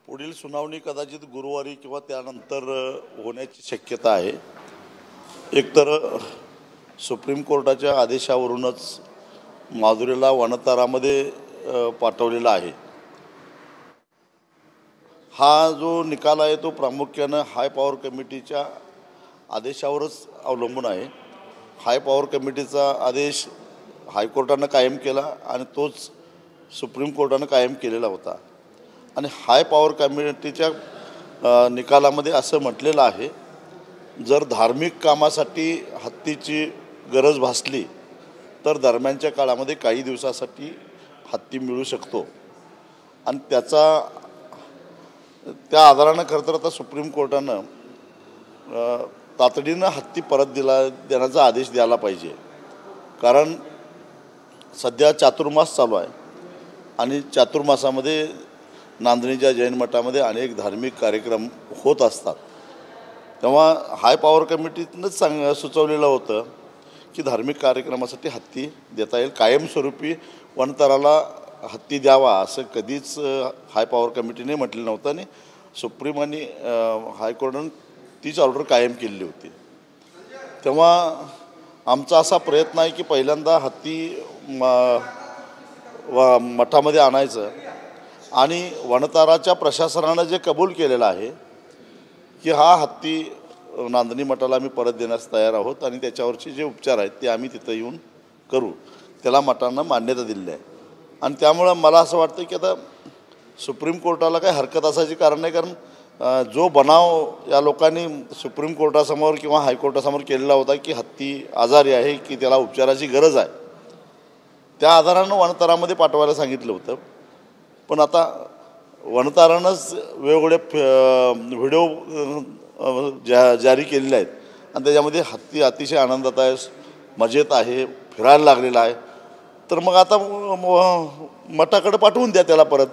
पुढील सुनावणी कदाचित गुरुवारी किंवा त्यानंतर होण्याची शक्यता आहे। एकतर सुप्रीम कोर्टाच्या आदेशावरूनच माधुरीला वनतारामध्ये पाठवलेला आहे। हा जो निकाल आहे तो प्रामुख्याने हाय पॉवर कमिटीच्या आदेशावरच अवलंबून आहे। हाय पॉवर कमिटीचा आदेश हायकोर्टाने कायम केला आणि तोच सुप्रीम कोर्टाने कायम केलेला होता। आणि हाय पॉवर कमिटीच्या निकालामध्ये असं म्हटलेलं आहे, जर धार्मिक कामासाठी हत्तीची गरज भासली तर दरम्यानच्या काळामध्ये काही दिवसासाठी हत्ती मिळू शकतो। आणि त्या आधारानं खरं तर आता सुप्रीम कोर्टानं तातडीनं हत्ती परत देण्याचा आदेश द्यायला पाहिजे। कारण सध्या चातुर्मास चालू आहे आणि चातुर्मासामध्ये नांदणीच्या जैन मठामध्ये अनेक धार्मिक कार्यक्रम होत असतात। तेव्हा हाय पॉवर कमिटीनंच सुचवलेलं होतं की धार्मिक कार्यक्रमासाठी हत्ती देता येईल, कायमस्वरूपी वनतराला हत्ती द्यावा असं कधीच हाय पॉवर कमिटीने म्हटलं नव्हतं आणि सुप्रीम आणि हायकोर्टानं तीच ऑर्डर कायम केलेली होती। तेव्हा आमचा असा प्रयत्न आहे की पहिल्यांदा हत्ती मठामध्ये आणायचं आणि वनताराच्या प्रशासनानं जे कबूल केलेलं आहे की हा हत्ती नांदणी मठाला आम्ही परत देण्यास तयार आहोत आणि त्याच्यावरचे जे उपचार आहेत ते आम्ही तिथं येऊन करू, त्याला मठानं मान्यता दिली आहे। आणि त्यामुळं मला असं वाटतं की आता सुप्रीम कोर्टाला काही हरकत असायची कारण नाही, कारण जो बनाव या लोकांनी सुप्रीम कोर्टासमोर किंवा हायकोर्टासमोर केलेला होता की हत्ती आजारी आहे की त्याला उपचाराची गरज आहे, त्या आधारानं वनतरामध्ये पाठवायला सांगितलं होतं। पण आता वनतारानंच वेगवेगळे व्हिडिओ जारी केलेले आहेत आणि त्याच्यामध्ये हत्ती अतिशय आनंदात आहे, मजेत आहे, फिरायला लागलेला आहे। तर मग आता मठाकडे पाठवून द्या त्याला परत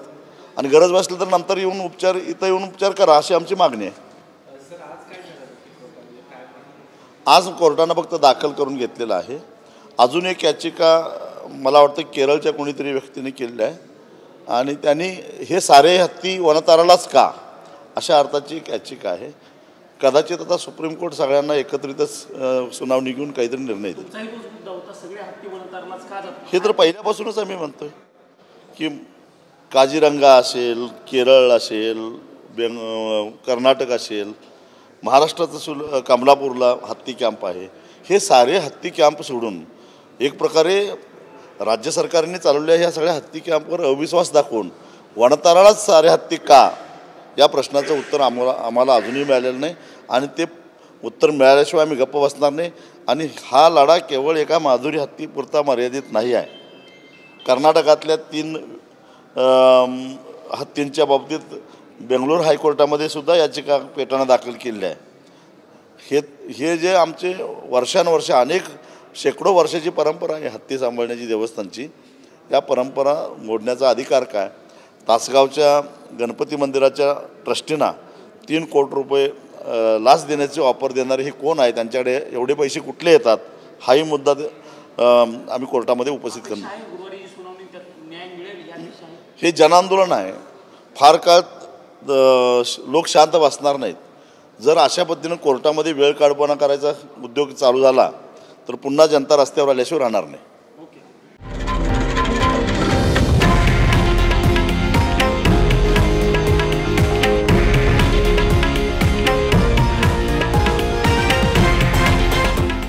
आणि गरज भासली तर नंतर येऊन इथं येऊन उपचार करा अशी आमची मागणी आहे। आज कोर्टानं फक्त दाखल करून घेतलेलं आहे। अजून एक याचिका मला वाटतं केरळच्या कोणीतरी व्यक्तीने केलेली आहे आणि त्यांनी हे सारे हत्ती वनतारालाच का अशा अर्थाची एक याचिका आहे। कदाचित आता सुप्रीम कोर्ट सगळ्यांना एकत्रितच सुनावणी घेऊन काहीतरी निर्णय देईल। हे तर पहिल्यापासूनच आम्ही म्हणतोय की काझीरंगा असेल, केरळ असेल, कर्नाटक असेल, महाराष्ट्राचं कमलापूरला हत्ती कॅम्प आहे, हे सारे हत्ती कॅम्प सोडून एक प्रकारे राज्य सरकारने चालवलेल्या ह्या सगळ्या हत्ती कॅम्पवर अविश्वास दाखवून वनतारालाच सारे हत्ती का या प्रश्नाचं उत्तर आम्हाला अजूनही मिळालेलं नाही आणि ते उत्तर मिळाल्याशिवाय आम्ही गप्प बसणार नाही। आणि हा लढा केवळ एका माधुरी हत्तीपुरता मर्यादित नाही आहे। कर्नाटकातल्या 3 हत्तींच्या बाबतीत बेंगलोर हायकोर्टामध्ये सुद्धा याचिका पेटानं दाखल केलेली आहे। हे जे आमचे वर्षानुवर्ष अनेक शेकडो वर्षाची परंपरा आहे हत्ती सांभाळण्याची देवस्थानची, या परंपरा मोडण्याचा अधिकार काय? तासगावच्या गणपती मंदिराच्या ट्रस्टींना 3 कोटी रुपये लाच देण्याचे ऑफर देणारे हे कोण आहे? त्यांच्याकडे एवढे पैसे कुठले येतात? हाही मुद्दा आम्ही कोर्टामध्ये उपस्थित करणार। हे जनआंदोलन आहे, फार काळ लोक शांत बसणार नाहीत। जर अशा पद्धतीनं कोर्टामध्ये वेळ काढपणा करायचा उद्योग चालू झाला तर पुन्हा जनता रस्त्यावर आल्याशिवाय राहणार नाही।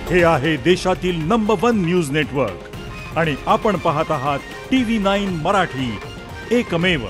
हे आहे देशातील नंबर 1 न्यूज नेटवर्क आणि आपण पाहत आहात TV9 मराठी, एकमेव।